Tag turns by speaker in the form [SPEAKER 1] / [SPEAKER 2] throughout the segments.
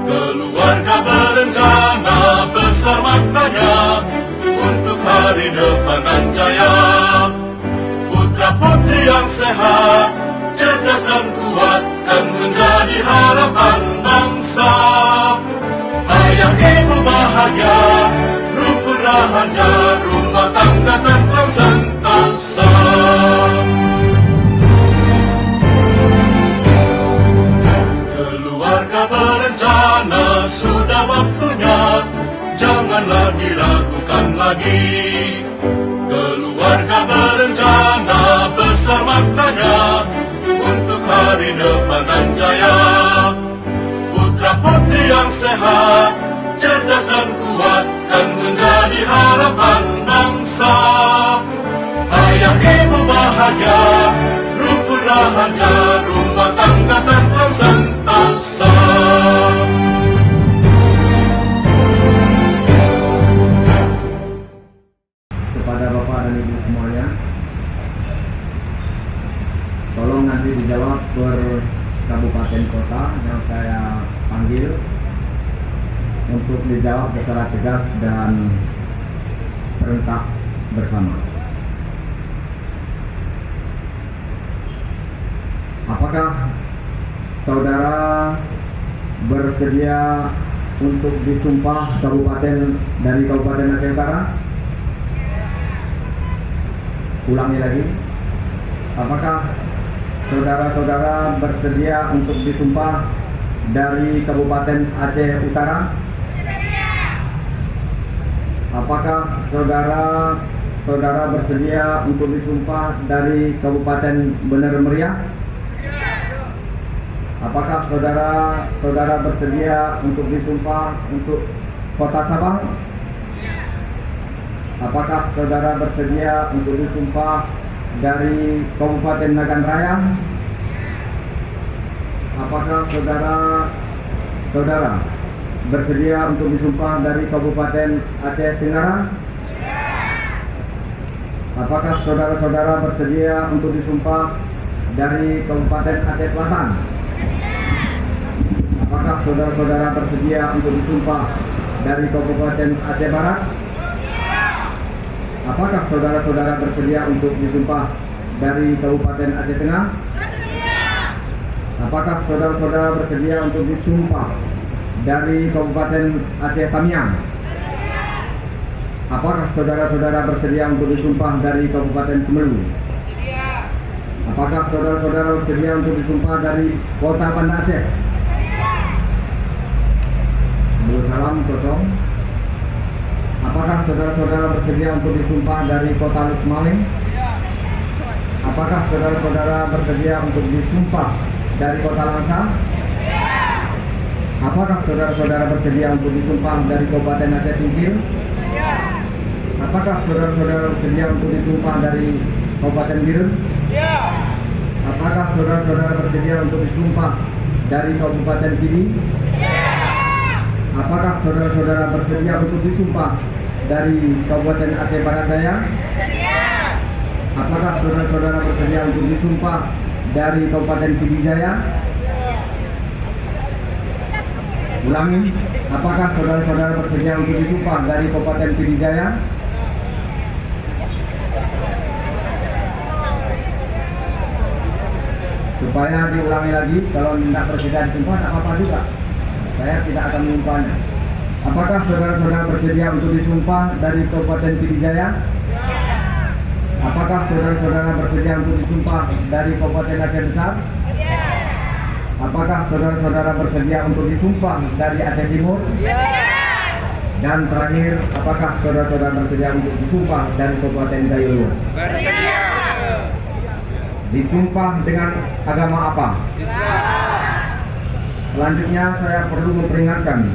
[SPEAKER 1] Keluarga berencana besar maknanya untuk hari depan nan jaya. Putra putri yang sehat, cerdas dan kuat kan menjadi harapan bangsa. Ayah ibu bahagia, rukun rahaja, rumah tangga tentram sentosa. Keluarga berencana sudah waktunya, janganlah diragukan lagi. Keluarga berencana besar maknanya untuk hari depan nan jaya. Putra putri yang sehat, cerdas dan kuat kan menjadi harapan bangsa. Ayah ibu bahagia, rukun rahaja, rumah tangga tentram sentosa.
[SPEAKER 2] Kepada Bapak dan Ibu semuanya, tolong nanti dijawab per kabupaten kota yang saya panggil untuk dijawab secara tegas dan serentak bersama. Apakah saudara bersedia untuk disumpah dari Kabupaten Aceh Utara? Ulangi lagi. Apakah saudara-saudara bersedia untuk disumpah dari Kabupaten Aceh Utara? Apakah saudara bersedia untuk disumpah dari Kabupaten Bener Meriah? Apakah saudara bersedia untuk disumpah untuk Kota Sabang? Apakah saudara bersedia untuk disumpah dari Kabupaten Nagan Raya? Apakah saudara bersedia untuk disumpah dari Kabupaten Aceh Tenggara? Apakah saudara-saudara bersedia untuk disumpah dari Kabupaten Aceh Selatan? Apakah saudara-saudara bersedia untuk disumpah dari Kabupaten Aceh Barat? Apakah saudara-saudara bersedia untuk disumpah dari Kabupaten Aceh Tengah? Apakah saudara-saudara bersedia untuk disumpah dari Kabupaten Aceh Tamiang? Apakah saudara-saudara bersedia untuk disumpah dari Kabupaten Semeru? Apakah saudara-saudara bersedia untuk disumpah dari Kota Banda Aceh? Salam kosong. Apakah saudara-saudara bersedia untuk disumpah dari Kota Lusmaling? Apakah saudara-saudara bersedia untuk disumpah dari Kota Langsa? Apakah saudara-saudara bersedia untuk disumpah dari Kabupaten Aceh Singkil? Apakah saudara-saudara bersedia untuk disumpah dari Kabupaten Biren? Apakah saudara-saudara bersedia untuk disumpah dari Kabupaten Pidi? Apakah saudara-saudara bersedia untuk disumpah dari Kabupaten Aceh Barat Daya? Apakah saudara-saudara bersedia untuk disumpah dari Kabupaten Pidijaya? Ulangi, apakah saudara-saudara bersedia untuk disumpah dari Kabupaten Pidijaya? Supaya diulangi lagi, kalau tidak bersedia disumpah, tak apa-apa juga. Saya tidak akan menyumpahnya. Apakah saudara-saudara bersedia untuk disumpah dari Kabupaten Pidijaya? Apakah saudara-saudara bersedia untuk disumpah dari Kabupaten Aceh Besar? Apakah saudara-saudara bersedia untuk disumpah dari Aceh Timur? Dan terakhir, apakah saudara-saudara bersedia untuk disumpah dari Kabupaten Gayo?
[SPEAKER 3] Bersedia.
[SPEAKER 2] Disumpah dengan agama apa? Selanjutnya saya perlu memperingatkan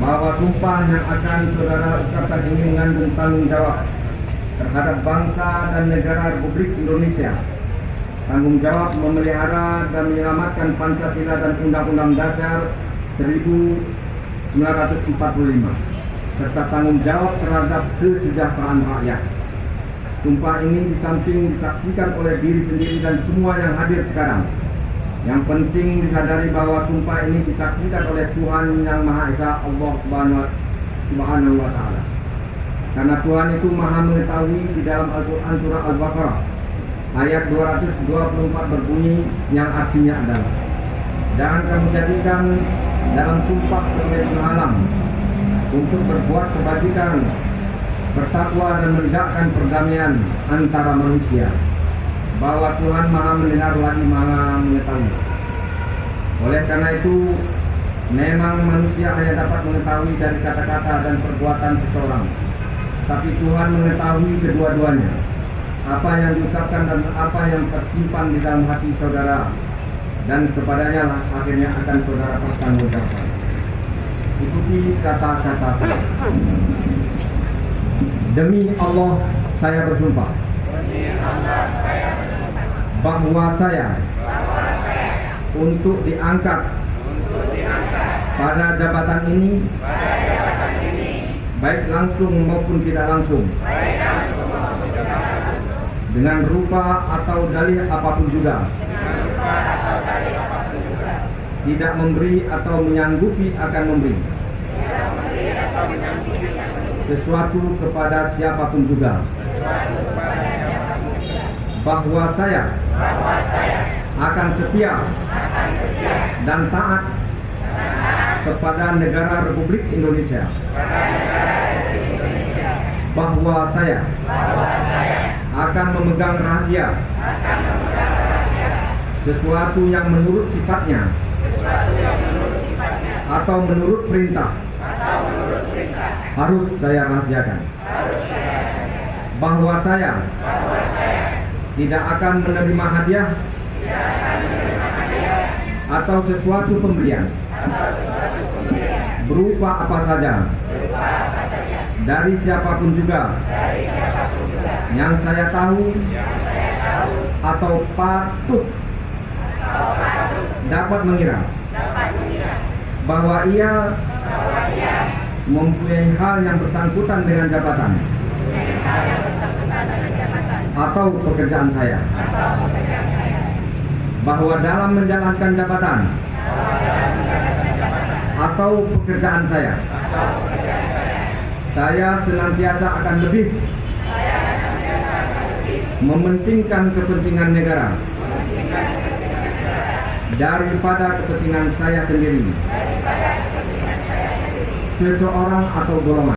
[SPEAKER 2] bahwa sumpah yang akan saudara ucapkan ini mengandung tanggung jawab terhadap bangsa dan negara Republik Indonesia, tanggung jawab memelihara dan menyelamatkan Pancasila dan Undang-Undang Dasar 1945, serta tanggung jawab terhadap kesejahteraan rakyat. Sumpah ini di samping disaksikan oleh diri sendiri dan semua yang hadir sekarang, Yang penting disadari bahwa sumpah ini disaksikan oleh Tuhan Yang Maha Esa, Allah Subhanahu wa Ta'ala. Karena Tuhan itu Maha mengetahui. Di dalam Al-Quran surah Al-Baqarah ayat 224 berbunyi, yang artinya adalah, jangan kamu jadikan dalam sumpah sebagai penghalang untuk berbuat kebajikan, bertakwa dan menegakkan perdamaian antara manusia, bahwa Tuhan Maha mendengar lagi Maha mengetahui. Oleh karena itu, memang manusia hanya dapat mengetahui dari kata-kata dan perbuatan seseorang, tapi Tuhan mengetahui kedua-duanya, apa yang diucapkan dan apa yang tersimpan di dalam hati saudara, dan kepadanya lah akhirnya akan saudara pertanggungjawabkan. Ikuti kata-kata saya. Demi Allah saya bersumpah bahwa saya untuk diangkat pada jabatan ini, baik langsung maupun tidak langsung, dengan rupa atau dalih apapun juga, tidak memberi atau menyanggupi akan memberi sesuatu kepada siapapun juga, bahwa saya akan setia dan taat kepada negara Republik Indonesia, bahwa saya akan memegang rahasia sesuatu yang menurut sifatnya atau menurut perintah harus saya rahasiakan, bahwa saya tidak akan menerima hadiah atau sesuatu pemberian berupa apa saja dari siapapun juga yang saya tahu atau patut dapat mengira bahwa ia mempunyai hal yang bersangkutan dengan jabatan atau pekerjaan saya, bahwa dalam menjalankan jabatan atau pekerjaan saya senantiasa akan lebih mementingkan kepentingan negara daripada kepentingan saya sendiri, seseorang atau golongan.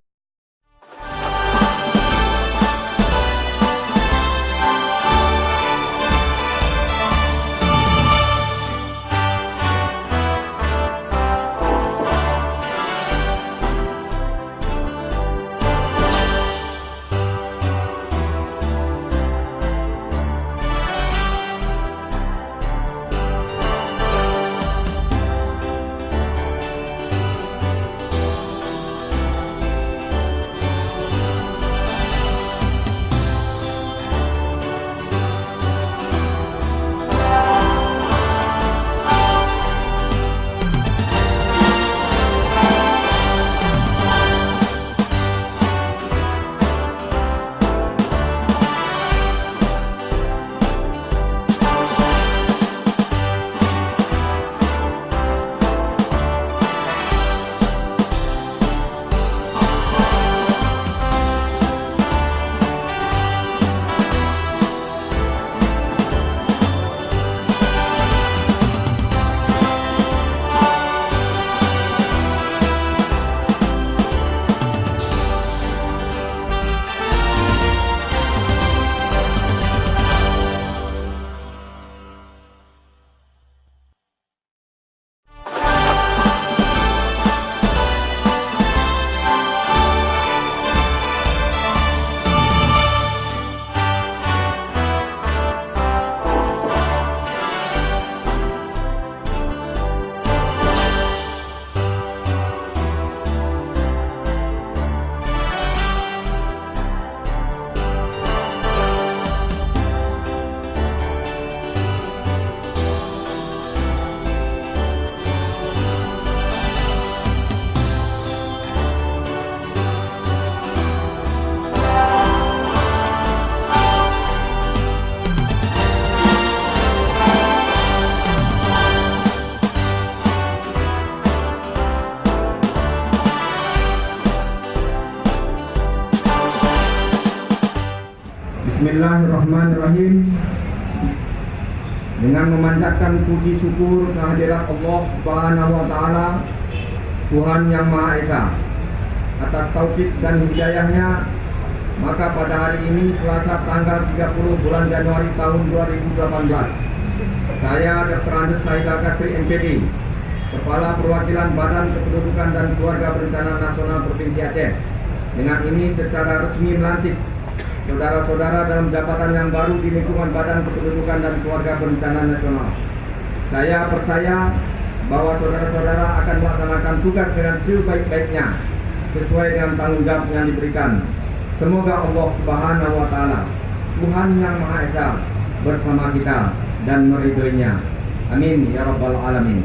[SPEAKER 2] Bismillahirrahmanirrahim. Dengan memanjatkan puji syukur kehadirat Allah Subhanahu wa taala, Tuhan yang Maha Esa, atas taufik dan hidayahnya, maka pada hari ini Selasa tanggal 30 bulan Januari tahun 2018, saya Dr. Andes Saida Kasri MPD, Kepala Perwakilan Badan Kependudukan dan Keluarga Berencana Nasional Provinsi Aceh, dengan ini secara resmi melantik saudara-saudara dalam jabatan yang baru di lingkungan Badan Kependudukan dan Keluarga Berencana Nasional. Saya percaya bahwa saudara-saudara akan melaksanakan tugas dengan sebaik-baiknya sesuai dengan tanggung jawab yang diberikan. Semoga Allah Subhanahu wa taala, Tuhan yang Maha Esa, bersama kita dan meridhoinya. Amin ya rabbal alamin.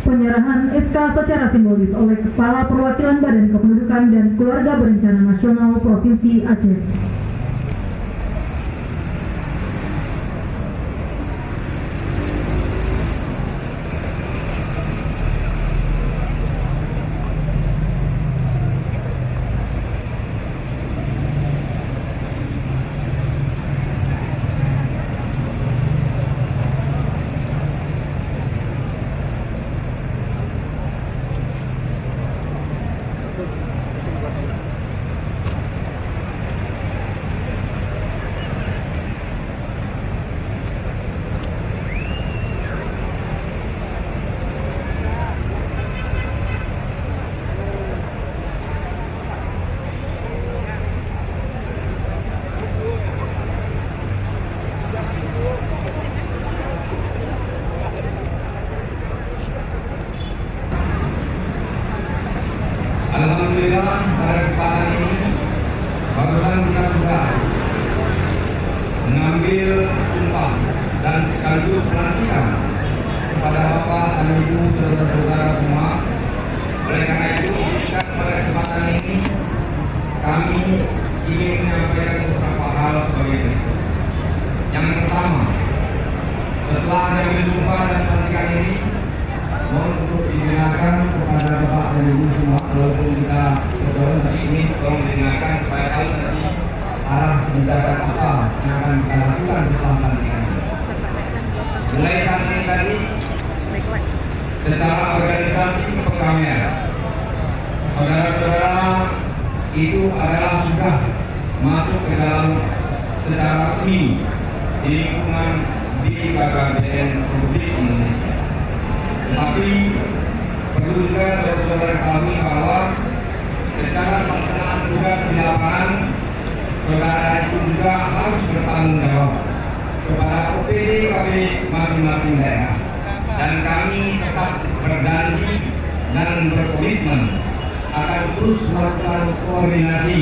[SPEAKER 3] Penyerahan SK secara simbolis oleh Kepala Perwakilan Badan Kependudukan dan Keluarga Berencana Nasional Provinsi Aceh.
[SPEAKER 2] Alhamdulillah, pada kesempatan ini barusan kita sudah mengambil sumpah dan sekaligus pelantikan kepada Bapak dan Ibu saudara-saudara semua. Oleh karena itu, pada kesempatan ini kami ingin menyampaikan beberapa hal sebagai berikut. Yang pertama, setelah mengambil sumpah dan pelantikan ini, mohon untuk didengarkan kepada Bapak dan Ibu semua, walaupun kita berdua hari ini, tolong didengarkan supaya tahu nanti arah kebijakan apa yang akan kita lakukan setelah pelantikan. Mulai saat ini tadi, secara organisasi kepegawaian, saudara-saudara itu adalah sudah masuk ke dalam secara resmi di lingkungan di KKBN Republik Indonesia. Tetapi perlu juga saudara ketahui bahwa secara pelaksanaan tugas di lapangan, saudara itu juga harus bertanggung jawab kepada OPD masing-masing daerah. Dan kami tetap berjanji dan berkomitmen akan terus melakukan koordinasi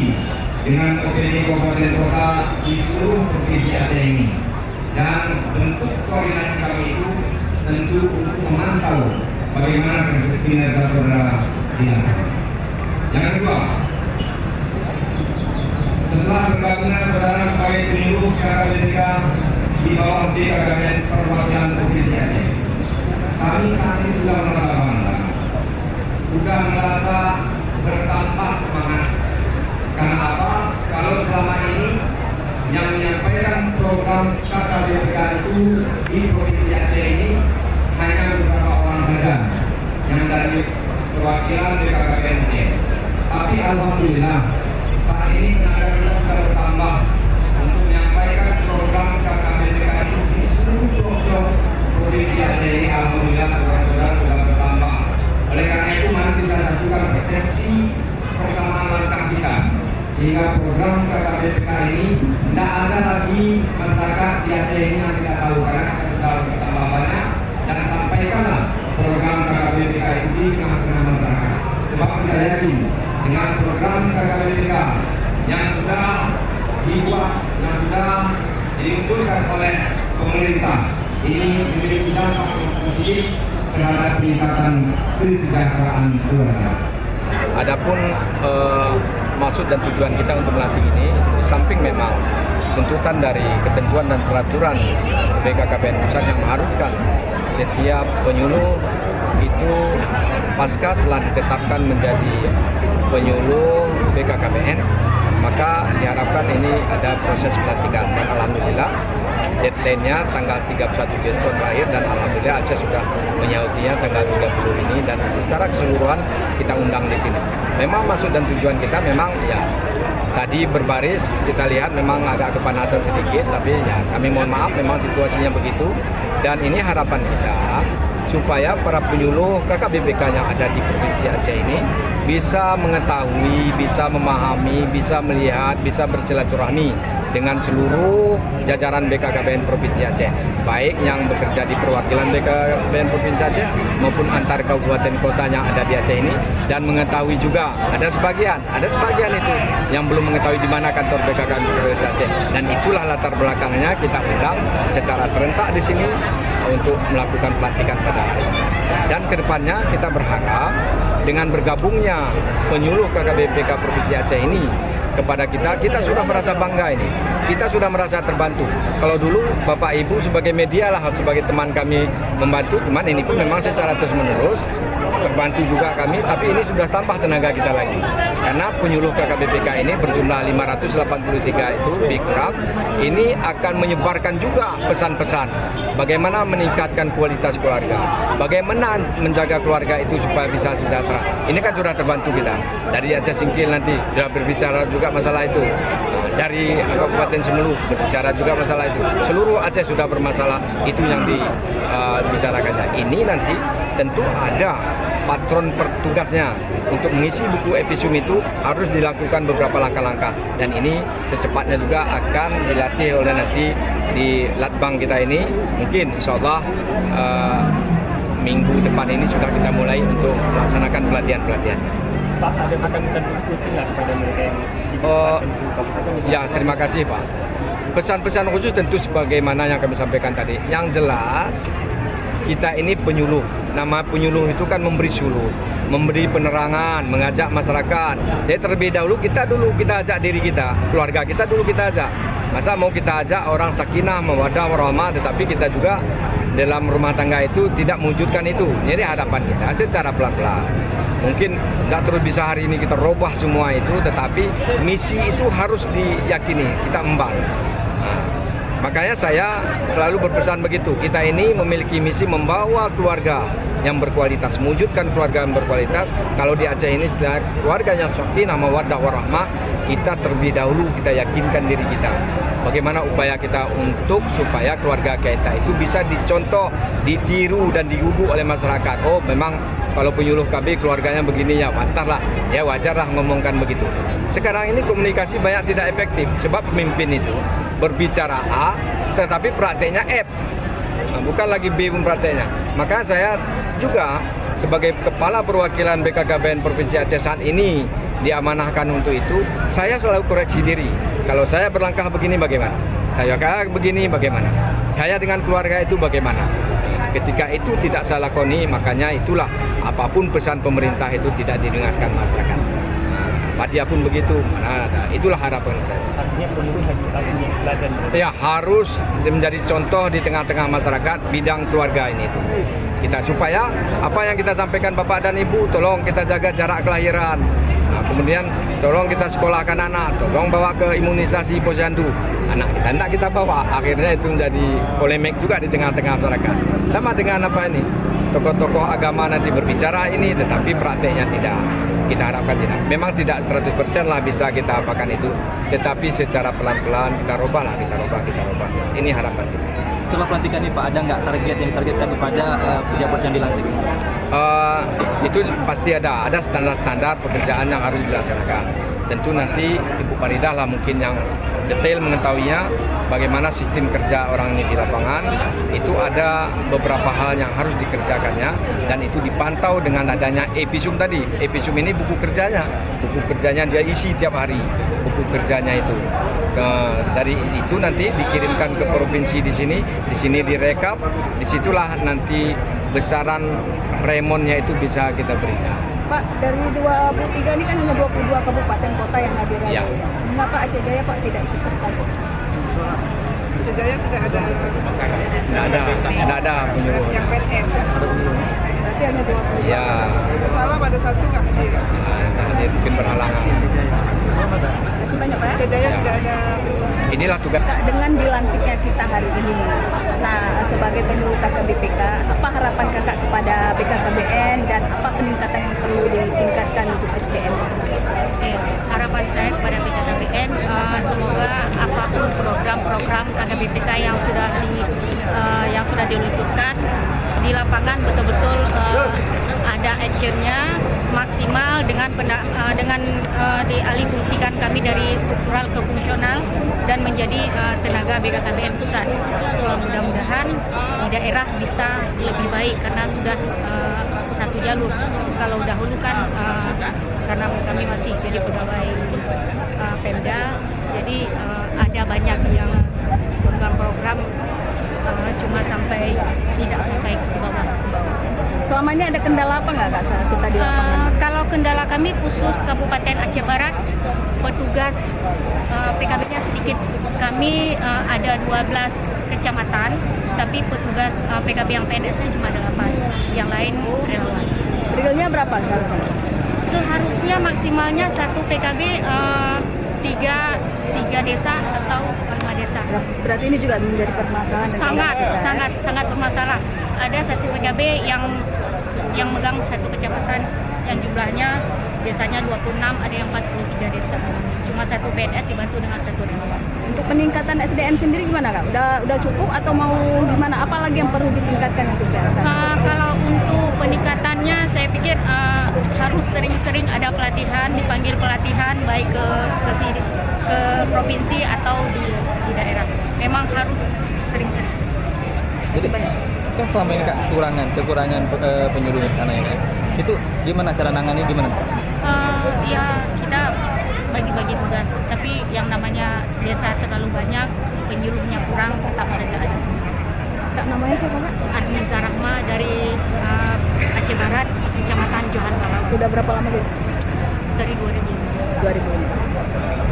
[SPEAKER 2] dengan OPD Kabupaten Kota di seluruh provinsi Aceh ini. Dan bentuk koordinasi kami itu tentu untuk memantau bagaimana kinerja saudara di lapangan. Yang kedua, setelah bergabungnya saudara sebagai penyuluh KKBK di bawah BKKBN Perwakilan Provinsi Aceh, kami saat ini sudah merasa bangga, sudah merasa bertambah semangat. Karena apa? Kalau selama ini yang menyampaikan program KKBK itu di Provinsi Aceh ini hanya beberapa orang saja yang dari perwakilan BKKBNC. Tapi alhamdulillah saat ini tenaga kita sudah bertambah untuk menyampaikan program KKBK itu di seluruh pelosok Provinsi Aceh ini. Alhamdulillah saudara-saudara sudah bertambah. Oleh karena itu mari kita satukan persepsi persamaan langkah kita, sehingga program KKBK ini tidak ada lagi masyarakat di Aceh ini yang tidak tahu, karena kita sudah bertambah banyak. Dan sampaikanlah program KKBK itu di tengah-tengah masyarakat. Sebab kita yakin dengan program KKBK yang sudah dibuat, yang sudah diluncurkan oleh pemerintah, ini memiliki dampak yang positif terhadap peningkatan kesejahteraan keluarga.
[SPEAKER 4] Adapun maksud dan tujuan kita untuk melatih ini, di samping memang tuntutan dari ketentuan dan peraturan BKKBN Pusat yang mengharuskan setiap penyuluh itu pasca setelah ditetapkan menjadi penyuluh BKKBN, maka diharapkan ini ada proses pelantikan. Dan alhamdulillah deadline-nya tanggal 31 besok terakhir, dan alhamdulillah Aceh sudah menyautinya tanggal 30 ini, dan secara keseluruhan kita undang di sini. Memang maksud dan tujuan kita memang ya tadi berbaris, kita lihat memang agak kepanasan sedikit, tapi ya kami mohon maaf, memang situasinya begitu. Dan ini harapan kita supaya para penyuluh KKBPK yang ada di Provinsi Aceh ini bisa mengetahui, bisa memahami, bisa melihat, bisa bersilaturahmi dengan seluruh jajaran BKKBN Provinsi Aceh, baik yang bekerja di perwakilan BKKBN Provinsi Aceh maupun antar kabupaten kota yang ada di Aceh ini, dan mengetahui juga ada sebagian itu yang belum mengetahui di mana kantor BKKBN Provinsi Aceh, dan itulah latar belakangnya kita undang secara serentak di sini untuk melakukan pelantikan pada hari ini. Dan kedepannya kita berharap dengan bergabungnya penyuluh KKBPK Provinsi Aceh ini kepada kita sudah merasa bangga ini. Kita sudah merasa terbantu. Kalau dulu Bapak Ibu sebagai media lah, sebagai teman kami membantu, teman ini pun memang secara terus-menerus terbantu juga kami, tapi ini sudah tambah tenaga kita lagi. Karena penyuluh KKBPK ini berjumlah 583 itu lebih kurang, ini akan menyebarkan juga pesan-pesan bagaimana meningkatkan kualitas keluarga, bagaimana menjaga keluarga itu supaya bisa sejahtera. Ini kan sudah terbantu kita. Dari Aceh Singkil nanti sudah berbicara juga masalah itu. Dari Kabupaten Semelu berbicara juga masalah itu. Seluruh Aceh sudah bermasalah, itu yang dibicarakannya. Ini nanti tentu ada patron petugasnya untuk mengisi buku episum itu, harus dilakukan beberapa langkah-langkah, dan ini secepatnya juga akan dilatih oleh nanti di Latbang kita ini. Mungkin insya Allah minggu depan ini sudah kita mulai untuk melaksanakan pelatihan-pelatihan.
[SPEAKER 5] Pak, ada pesan-pesan khusus nggak kepada mereka yang
[SPEAKER 4] ya, terima kasih Pak. Pesan-pesan khusus tentu sebagaimana yang kami sampaikan tadi. Yang jelas kita ini penyuluh. Nama penyuluh itu kan memberi suluh, memberi penerangan, mengajak masyarakat. Jadi terlebih dahulu kita ajak diri kita, keluarga kita dulu kita ajak. Masa mau kita ajak orang sakinah, mawaddah, warahmah, tetapi kita juga dalam rumah tangga itu tidak mewujudkan itu. Jadi harapan kita secara pelan-pelan. Mungkin tidak terus bisa hari ini kita robah semua itu, tetapi misi itu harus diyakini, kita emban. Makanya saya selalu berpesan begitu. Kita ini memiliki misi membawa keluarga yang berkualitas, mewujudkan keluarga yang berkualitas. Kalau di Aceh ini setelah keluarga yang sakinah, mawaddah, warahmah, kita terlebih dahulu kita yakinkan diri kita. Bagaimana upaya kita untuk supaya keluarga kita itu bisa dicontoh, ditiru dan digugu oleh masyarakat. Oh, memang kalau penyuluh KB keluarganya begini, ya pantaslah, ya wajarlah ngomongkan begitu. Sekarang ini komunikasi banyak tidak efektif sebab pemimpin itu berbicara A tetapi prakteknya F. Nah, bukan lagi B pun prakteknya. Maka saya juga sebagai kepala perwakilan BKKBN Provinsi Aceh saat ini diamanahkan untuk itu, saya selalu koreksi diri. Kalau saya berlangkah begini bagaimana? Saya begini bagaimana? Saya dengan keluarga itu bagaimana? Ketika itu tidak saya lakoni, makanya itulah apapun pesan pemerintah itu tidak didengarkan masyarakat. Dia pun begitu. Nah, itulah harapan saya.
[SPEAKER 5] Artinya penyuluh harus teladan.
[SPEAKER 4] Ya, harus menjadi contoh di tengah-tengah masyarakat bidang keluarga ini. Kita supaya apa yang kita sampaikan Bapak dan Ibu, tolong kita jaga jarak kelahiran. Nah, kemudian tolong kita sekolahkan anak, tolong bawa ke imunisasi posyandu. Anak kita tidak kita bawa, akhirnya itu menjadi polemik juga di tengah-tengah masyarakat. Sama dengan apa ini? Tokoh-tokoh agama nanti berbicara ini, tetapi prakteknya tidak. Kita harapkan tidak. Memang tidak 100% lah bisa kita apakan itu, tetapi secara pelan-pelan kita robah. Ini harapan kita.
[SPEAKER 5] Setelah pelantikan ini Pak, ada nggak target yang ditargetkan kepada pejabat yang dilantik?
[SPEAKER 4] Itu pasti ada standar-standar pekerjaan yang harus dilaksanakan. Tentu nanti Ibu Faridah lah mungkin yang detail mengetahuinya bagaimana sistem kerja orang ini di lapangan. Itu ada beberapa hal yang harus dikerjakannya, dan itu dipantau dengan adanya episum tadi. Episum ini buku kerjanya dia isi tiap hari, buku kerjanya itu. Dari itu nanti dikirimkan ke provinsi di sini direkap, disitulah nanti besaran remonnya itu bisa kita berikan.
[SPEAKER 6] Pak, dari 23 ini kan hanya 22 kabupaten kota yang hadir.
[SPEAKER 4] Ya.
[SPEAKER 6] Mengapa Aceh Jaya Pak tidak ikut serta?
[SPEAKER 7] Aceh Jaya tidak ada.
[SPEAKER 4] Tidak ada penyuluh.
[SPEAKER 7] Yang PNS.
[SPEAKER 6] Berarti berarti hanya 22.
[SPEAKER 4] Ya,
[SPEAKER 7] Salah pada satu nggak?
[SPEAKER 4] ini mungkin berhalangan.
[SPEAKER 6] Masih banyak Pak ya?
[SPEAKER 7] Kejayaan
[SPEAKER 4] Ya.
[SPEAKER 7] tidak ada.
[SPEAKER 4] Inilah tugas.
[SPEAKER 6] Kak, dengan dilantiknya kita hari ini, nah sebagai penyuluh KKBPK, apa harapan kakak kepada BKKBN dan apa peningkatan yang perlu ditingkatkan untuk SDM sendiri?
[SPEAKER 8] Harapan saya kepada BKKBN semoga apapun program-program KKBPK yang sudah diluncurkan di lapangan betul-betul ada actionnya maksimal dengan dialihfungsikan kami dari struktural ke fungsional dan menjadi tenaga BKKBN pusat. Mudah-mudahan di daerah bisa lebih baik karena sudah satu jalur. Kalau dahulu kan karena kami masih jadi pegawai Pemda, jadi ada banyak yang program-program cuma tidak sampai ke bawah.
[SPEAKER 6] Selama ini ada kendala apa nggak Kak saat kita di lapangan?
[SPEAKER 8] Kalau kendala kami khusus Kabupaten Aceh Barat, petugas PKB-nya sedikit. Kami ada 12 kecamatan, tapi petugas PKB yang PNS-nya cuma 8. Yang lain relawan.
[SPEAKER 6] Realnya berapa seharusnya?
[SPEAKER 8] Seharusnya maksimalnya satu PKB 3 desa atau 5 desa.
[SPEAKER 6] Berarti ini juga menjadi permasalahan. dan kendala kita, ya?
[SPEAKER 8] sangat bermasalah. Ada satu PKB yang megang satu kecamatan yang jumlahnya desanya 26, ada yang 43 desa. Cuma satu PNS dibantu dengan satu relawan.
[SPEAKER 6] Untuk peningkatan SDM sendiri gimana Kak? Udah cukup atau mau gimana? Apa lagi yang perlu ditingkatkan untuk PLK?
[SPEAKER 8] Kalau untuk peningkatannya saya pikir harus sering-sering ada pelatihan, dipanggil pelatihan baik ke provinsi atau di daerah. Memang harus sering-sering.
[SPEAKER 5] Jadi kan selama ini Kak kekurangan penyuluh di sana ini. Itu gimana cara nangani gimana?
[SPEAKER 8] Ya kita bagi-bagi tugas, tapi yang namanya desa terlalu banyak, penyuluhnya kurang, tetap saja ada.
[SPEAKER 6] Kak namanya siapa Kak?
[SPEAKER 8] Arniza Rahma dari Aceh Barat, Kecamatan Johan Balau.
[SPEAKER 6] Udah berapa lama gitu?
[SPEAKER 8] Dari 2000.
[SPEAKER 6] 2005.